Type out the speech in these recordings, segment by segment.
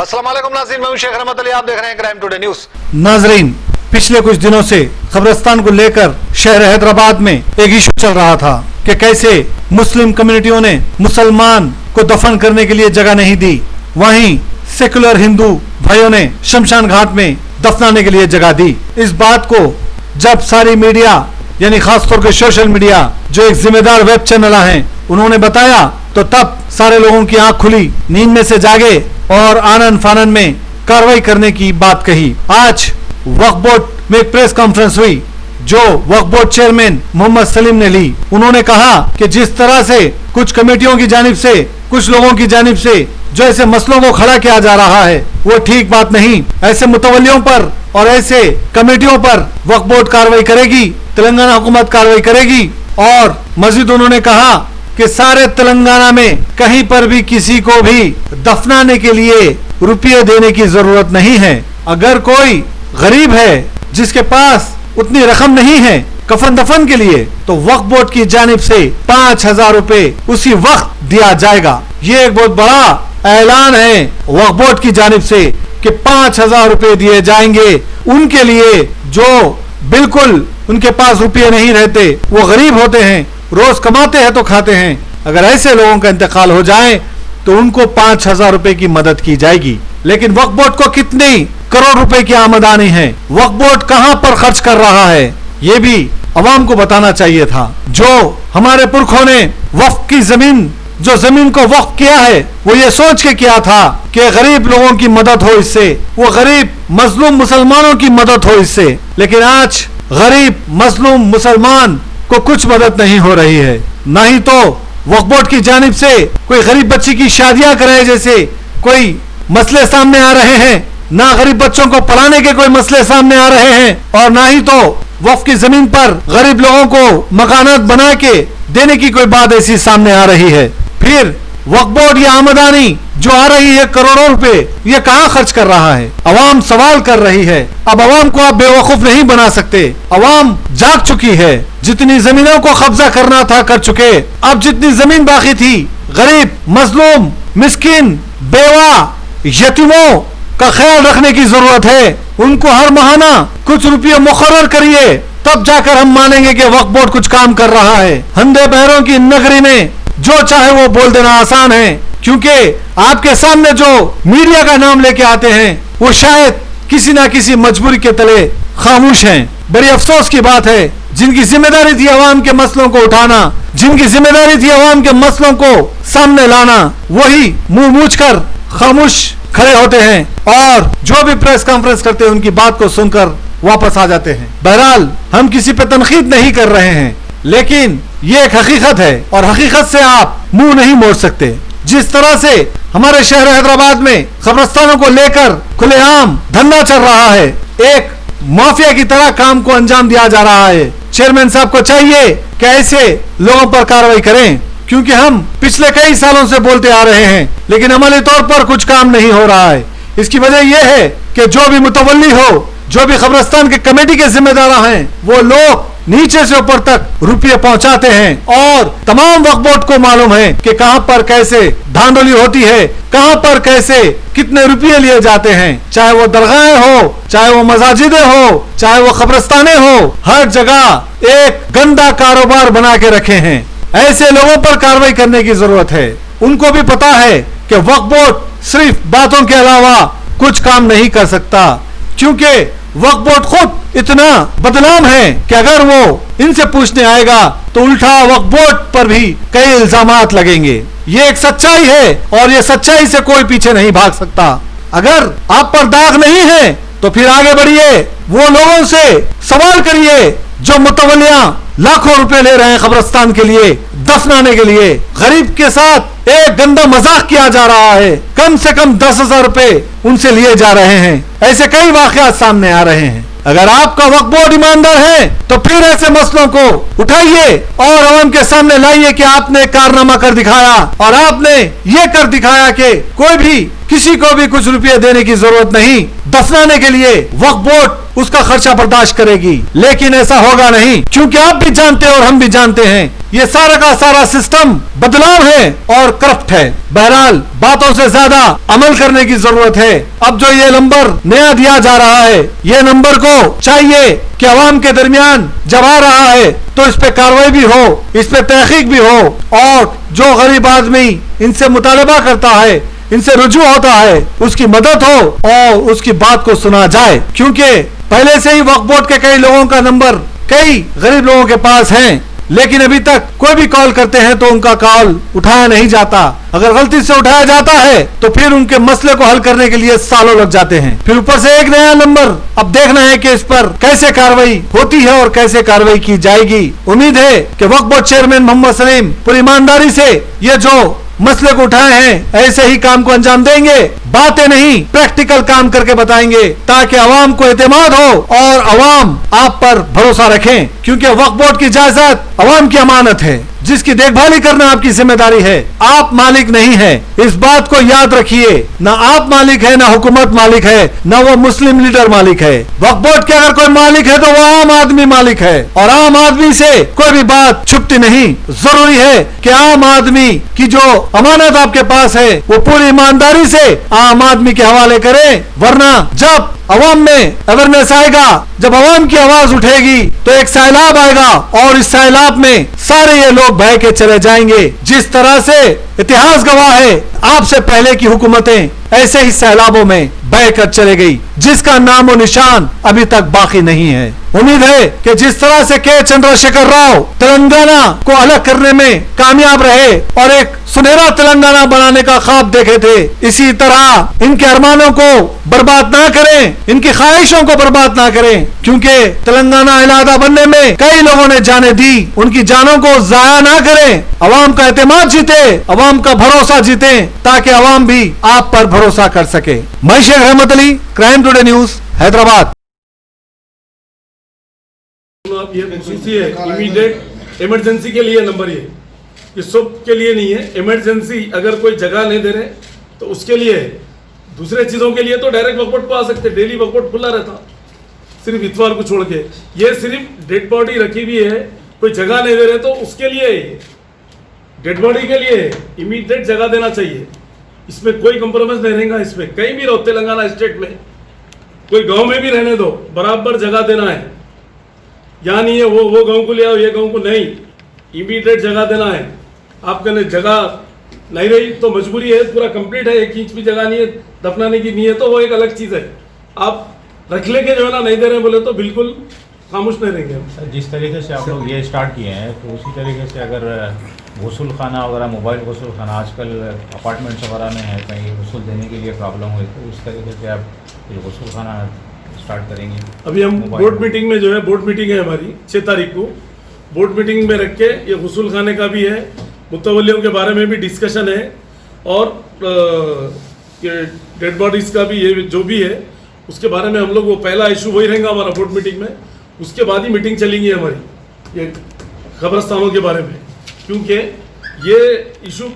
अस्सलाम वालेकुम नाज़रीन, मैं हूं शेख रहमत अली, आप देख रहे हैं क्राइम टुडे न्यूज। नाजरीन, पिछले कुछ दिनों से कब्रिस्तान को लेकर शहर हैदराबाद में एक इशू चल रहा था कि कैसे मुस्लिम कम्युनिटियों ने मुसलमान को दफन करने के लिए जगह नहीं दी, वहीं सेकुलर हिंदू भाइयों ने शमशान घाट में दफनाने के लिए जगह दी। इस बात को जब सारी मीडिया यानी खासतौर पर सोशल मीडिया जो एक जिम्मेदार वेब चैनल हैं उन्होंने बताया तो तब सारे लोगों की आंख खुली, नींद में से जागे और आनन फानन में कार्रवाई करने की बात कही। आज वक्फ बोर्ड में एक प्रेस कॉन्फ्रेंस हुई जो वक्फ बोर्ड चेयरमैन मोहम्मद सलीम ने ली। उन्होंने कहा कि जिस तरह से कुछ कमेटियों की जानिब से, कुछ लोगों की जानिब से जो ऐसे मसलों को खड़ा किया जा रहा है वो ठीक बात नहीं। ऐसे मुतवल्लियों पर और ऐसे कमेटियों पर वक्फ बोर्ड कार्रवाई करेगी, तेलंगाना हुकूमत कार्रवाई करेगी। और मजीद उन्होंने कहा कि सारे तेलंगाना में कहीं पर भी किसी को भी दफनाने के लिए रुपये देने की जरूरत नहीं है। अगर कोई गरीब है जिसके पास उतनी रकम नहीं है कफन दफन के लिए, तो वक्फ बोर्ड की जानिब से 5,000 रुपए उसी वक्त दिया जाएगा। ये एक बहुत बड़ा ऐलान है वक्फ बोर्ड की जानिब से कि 5,000 रुपए दिए जाएंगे उनके लिए जो बिल्कुल उनके पास रुपये नहीं रहते, वो गरीब होते हैं, रोज कमाते हैं तो खाते हैं। अगर ऐसे लोगों का इंतकाल हो जाए तो उनको 5,000 रुपए की मदद की जाएगी। लेकिन वक्फ बोर्ड को कितनी करोड़ रुपए की आमदनी है, वक्फ बोर्ड कहां पर खर्च कर रहा है, ये भी अवाम को बताना चाहिए था। जो हमारे पुरखों ने वक्फ की जमीन को वक्फ किया है वो ये सोच के किया था कि गरीब लोगों की मदद हो इससे, वो गरीब मजलूम मुसलमानों की मदद हो इससे। लेकिन आज गरीब मजलूम मुसलमान को कुछ मदद नहीं हो रही है। ना ही तो वक्फ बोर्ड की जानिब से कोई गरीब बच्ची की शादियां कराए जैसे कोई मसले सामने आ रहे हैं, ना गरीब बच्चों को पढ़ाने के कोई मसले सामने आ रहे हैं, और ना ही तो वक्फ की जमीन पर गरीब लोगों को मकानात बना के देने की कोई बात ऐसी सामने आ रही है। फिर वक्फ बोर्ड ये आमदनी जो आ रही है करोड़ों रुपए, ये कहाँ खर्च कर रहा है? अवाम सवाल कर रही है। अब अवाम को आप बेवकूफ नहीं बना सकते। अवाम जाग चुकी है, जितनी जमीनों को कब्जा करना था कर चुके। अब जितनी जमीन बाकी थी, गरीब मजलूम मिस्किन बेवा यतीमों का ख्याल रखने की जरूरत है। उनको हर महीना कुछ रुपये मुकर्रर करिए, तब जाकर हम मानेंगे कि वक्फ बोर्ड कुछ काम कर रहा है। अंधे बहरों की नगरी में जो चाहे वो बोल देना आसान है, क्योंकि आपके सामने जो मीडिया का नाम लेके आते हैं वो शायद किसी ना किसी मजबूरी के तले खामोश हैं। बड़ी अफसोस की बात है, जिनकी जिम्मेदारी थी अवाम के मसलों को उठाना, जिनकी जिम्मेदारी थी अवाम के मसलों को सामने लाना, वही मुंह मूछ कर खामोश खड़े होते हैं और जो भी प्रेस कॉन्फ्रेंस करते हैं उनकी बात को सुनकर वापस आ जाते हैं। बहरहाल हम किसी पे तनकीद नहीं कर रहे हैं, लेकिन ये एक हकीकत है और हकीकत से आप मुंह नहीं मोड़ सकते। जिस तरह से हमारे शहर हैदराबाद में कब्रिस्तानों को लेकर खुलेआम धंधा चल रहा है, एक माफिया की तरह काम को अंजाम दिया जा रहा है। चेयरमैन साहब को चाहिए कि ऐसे लोगों पर कार्रवाई करें, क्योंकि हम पिछले कई सालों से बोलते आ रहे हैं लेकिन अमली तौर पर कुछ काम नहीं हो रहा है। इसकी वजह यह है कि जो भी मुतवल्ली हो, जो भी कब्रिस्तान के कमेटी के जिम्मेदार हैं, वो लोग नीचे से ऊपर तक रुपये पहुंचाते हैं और तमाम वक्फ बोर्ड को मालूम है कि कहां पर कैसे धांधली होती है, कहां पर कैसे कितने रुपये लिए जाते हैं। चाहे वो दरगाहें हो, चाहे वो मसाजिदें हो, चाहे वो कब्रिस्ताने हो, हर जगह एक गंदा कारोबार बना के रखे हैं। ऐसे लोगों पर कार्रवाई करने की जरूरत है। उनको भी पता है कि वक्फ बोर्ड सिर्फ बातों के अलावा कुछ काम नहीं कर सकता, क्योंकि वक्फ बोर्ड खुद इतना बदनाम है कि अगर वो इनसे पूछने आएगा तो उल्टा वक्फ बोर्ड पर भी कई इल्जामात लगेंगे। ये एक सच्चाई है और ये सच्चाई से कोई पीछे नहीं भाग सकता। अगर आप पर दाग नहीं है तो फिर आगे बढ़िए, वो लोगों से सवाल करिए जो मुतवल्लियां लाखों रुपए ले रहे हैं कब्रिस्तान के लिए दफनाने के लिए। गरीब के साथ एक गंदा मजाक किया जा रहा है, कम से कम 10,000 रुपए उनसे लिए जा रहे हैं। ऐसे कई वाकयात सामने आ रहे हैं। अगर आपका वक्फ बोर्ड ईमानदार है तो फिर ऐसे मसलों को उठाइए और अवाम के सामने लाइए कि आपने कारनामा कर दिखाया और आपने ये कर दिखाया कि कोई भी किसी को भी कुछ रुपये देने की जरूरत नहीं। दफनाने के लिए वक्फ बोर्ड उसका खर्चा बर्दाश्त करेगी, लेकिन ऐसा होगा नहीं, क्योंकि आप भी जानते हैं और हम भी जानते हैं ये सारा का सारा सिस्टम बदलाव है और करप्ट है। बहरहाल बातों से ज्यादा अमल करने की जरूरत है। अब जो ये नंबर नया दिया जा रहा है, ये नंबर को चाहिए कि अवाम के दरमियान जब आ रहा है तो इस पे कार्रवाई भी हो, इस पे तहकीक भी हो, और जो गरीब आदमी इनसे मुतालबा करता है, इनसे रुजू होता है, उसकी मदद हो और उसकी बात को सुना जाए। क्योंकि पहले से ही वक्फ बोर्ड के कई लोगों का नंबर कई गरीब लोगों के पास है, लेकिन अभी तक कोई भी कॉल करते हैं तो उनका कॉल उठाया नहीं जाता। अगर गलती से उठाया जाता है तो फिर उनके मसले को हल करने के लिए सालों लग जाते हैं। फिर ऊपर से एक नया नंबर। अब देखना है कि इस पर कैसे कार्रवाई होती है और कैसे कार्रवाई की जाएगी। उम्मीद है कि वक्फ बोर्ड चेयरमैन मोहम्मद सलीम पूरी ईमानदारी से ये जो मसले को उठाए हैं ऐसे ही काम को अंजाम देंगे, बातें नहीं प्रैक्टिकल काम करके बताएंगे, ताकि अवाम को एतमाद हो और अवाम आप पर भरोसा रखें। क्योंकि वक्फ बोर्ड की इजाजत अवाम की अमानत है, जिसकी देखभाल ही करना आपकी जिम्मेदारी है। आप मालिक नहीं है, इस बात को याद रखिए। ना आप मालिक है, ना हुकूमत मालिक है, ना वो मुस्लिम लीडर मालिक है। वक्फ बोर्ड के अगर कोई मालिक है तो वो आम आदमी मालिक है, और आम आदमी से कोई भी बात छुपती नहीं। जरूरी है कि आम आदमी की जो अमानत आपके पास है वो पूरी ईमानदारी से आम आदमी के हवाले करें, वरना जब अवाम में अवेयरनेस आएगा, जब अवाम की आवाज उठेगी तो एक सैलाब आएगा, और इस सैलाब में सारे ये लोग बह के चले जाएंगे। जिस तरह से इतिहास गवाह है, आपसे पहले की हुकूमतें ऐसे ही सैलाबों में बह कर चले गई, जिसका नामो निशान अभी तक बाकी नहीं है। उम्मीद है कि जिस तरह से के चंद्रशेखर राव तेलंगाना को अलग करने में कामयाब रहे और एक सुनहरा तेलंगाना बनाने का ख्वाब देखे थे, इसी तरह इनके अरमानों को बर्बाद ना करें, इनकी ख्वाहिशों को बर्बाद ना करें। क्योंकि तेलंगाना अलहदा बनने में कई लोगों ने जाने दी, उनकी जानों को जाया ना करें। अवाम का एतमाद जीते, अवाम का भरोसा जीते, ताकि अवाम भी आप पर भरोसा कर सके। मैं शेख रहमत Ali, crime today news, Hyderabad. आप ये खुसूसी है, इमीडिएट इमरजेंसी के लिए नंबर ये सब के लिए नहीं है। इमरजेंसी अगर कोई जगह नहीं दे रहे तो उसके लिए है। दूसरे चीज़ों के लिए तो डायरेक्ट वक्फ बोर्ड को आ सकते, डेली वक्फ बोर्ड खुला रहता, सिर्फ इतवार को छोड़ के। ये सिर्फ डेड बॉडी रखी हुई है, कोई जगह नहीं दे रहे तो उसके लिए है, डेड बॉडी के लिए इमीडिएट जगह देना चाहिए। इसमें कोई कंप्रोमाइज नहीं रहेगा। इसमें कहीं भी रहो तेलंगाना स्टेट में, कोई गांव में भी रहने दो, बराबर जगह देना है। यहाँ नहीं है वो गांव को ले आओ, ये गांव को नहीं, इमीडिएट जगह देना है। आपके लिए जगह नहीं रही तो मजबूरी है, पूरा कंप्लीट है, 1 इंच भी जगह नहीं है, दफनाने की नहीं है तो वो एक अलग चीज़ है। आप रख लेके जो है ना नहीं दे रहे बोले तो बिल्कुल खामोश नहीं रहेंगे हम। जिस तरीके से आप लोग ये स्टार्ट किए हैं तो उसी तरीके से अगर गसुल खाना वगैरह, मोबाइल गसुल खाना आजकल अपार्टमेंट्स वगैरह में है, कहीं गसुल देने के लिए प्रॉब्लम हुई तो उस तरीके से आप ये गसुल खाना स्टार्ट करेंगे। अभी हम बोर्ड मीटिंग में जो है, बोर्ड मीटिंग है हमारी 6 तारीख को, बोर्ड मीटिंग में रख के ये गसुल खाने का भी है, मुतवल्लियों के बारे में भी डिस्कशन है, और डेड बॉडीज़ का भी ये जो भी है उसके बारे में हम लोग, वो पहला इशू वही रहेगा हमारा बोर्ड मीटिंग में। उसके बाद ही मीटिंग चलेंगी हमारी ये कब्रस्तानों के बारे में, क्योंकि ये इशू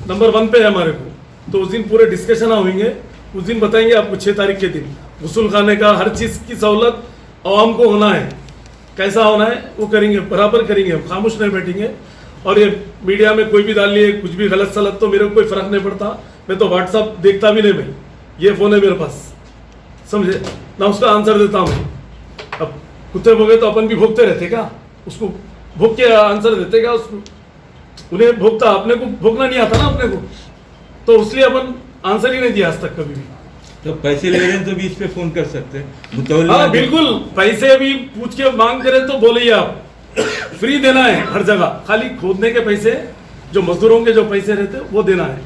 नंबर 1 पे है हमारे को। तो उस दिन पूरे डिस्कशन होंगे, उस दिन बताएंगे आपको 6 तारीख के दिन गसुल खाने का हर चीज़ की सहूलत आवाम को होना है, कैसा होना है वो करेंगे, बराबर करेंगे, हम खामोश नहीं बैठेंगे। और ये मीडिया में कोई भी डाल लिए कुछ भी गलत सलत तो मेरे को कोई फ़र्क नहीं पड़ता, मैं तो व्हाट्सअप देखता भी नहीं, मैं ये फ़ोन है मेरे पास, समझे ना, उसका आंसर देता हूँ। अब कुत्ते भोगे तो अपन भी भोगते रहते क्या, उसको भोग के आंसर देते क्या उसको, उन्हें भोगता, अपने को भोगना नहीं आता ना अपने को, तो इसलिए अपन आंसर ही नहीं दिया आज तक कभी भी। तो पैसे ले रहे हैं तो भी इस पे फोन कर सकते हैं। हाँ बिल्कुल, पैसे भी पूछ के मांग करें तो बोलिए आप, फ्री देना है हर जगह, खाली खोदने के पैसे, जो मजदूरों के जो पैसे रहते हैं वो देना है।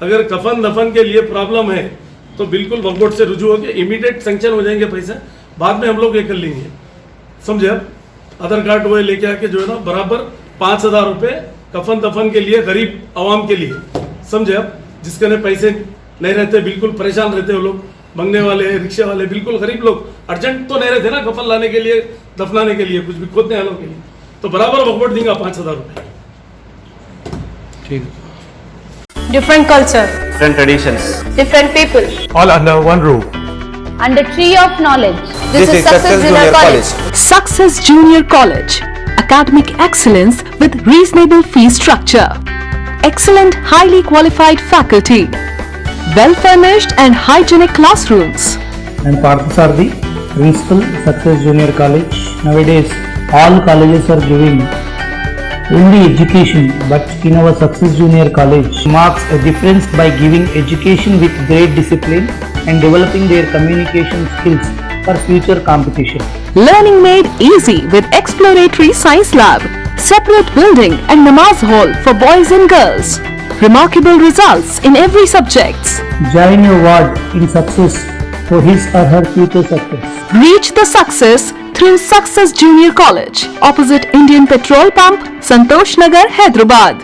अगर कफन दफन के लिए प्रॉब्लम है तो बिल्कुल वक्फ बोर्ड से रुजू होकर इमीडिएट सेंक्शन हो जाएंगे पैसे, बाद में हम लोग ये कर लेंगे, समझे। अब आधार कार्ड वो लेके आके जो है ना बराबर 5,000 रुपये कफन दफन के लिए गरीब आवाम के लिए, समझे। अब जिसके ने पैसे नहीं रहते, बिल्कुल परेशान रहते वो लोग, मंगने वाले, रिक्शे वाले, बिल्कुल गरीब लोग, अर्जेंट तो नहीं रहते ना कफन लाने के लिए, दफनाने के लिए, कुछ भी खोदने वालों के लिए, तो बराबर वक्फ बोर्ड देंगे 5,000 रुपये। ठीक। Different culture. different traditions. different people, all under one roof. under tree of knowledge. This is Success Junior Junior College. Success Junior College. Academic excellence with reasonable fee structure. Excellent, highly qualified faculty. Well furnished and hygienic classrooms. And Parthasarthi, Principal, Success Junior College. Nowadays, all colleges are giving only education, but in our Success Junior College marks a difference by giving education with great discipline and developing their communication skills for future competition. Learning made easy with exploratory science lab, separate building and namaz hall for boys and girls. Remarkable results in every subject. Join your ward in success for his or her future success. Reach the success through Success Junior College, opposite Indian Petrol Pump, Santosh Nagar, Hyderabad.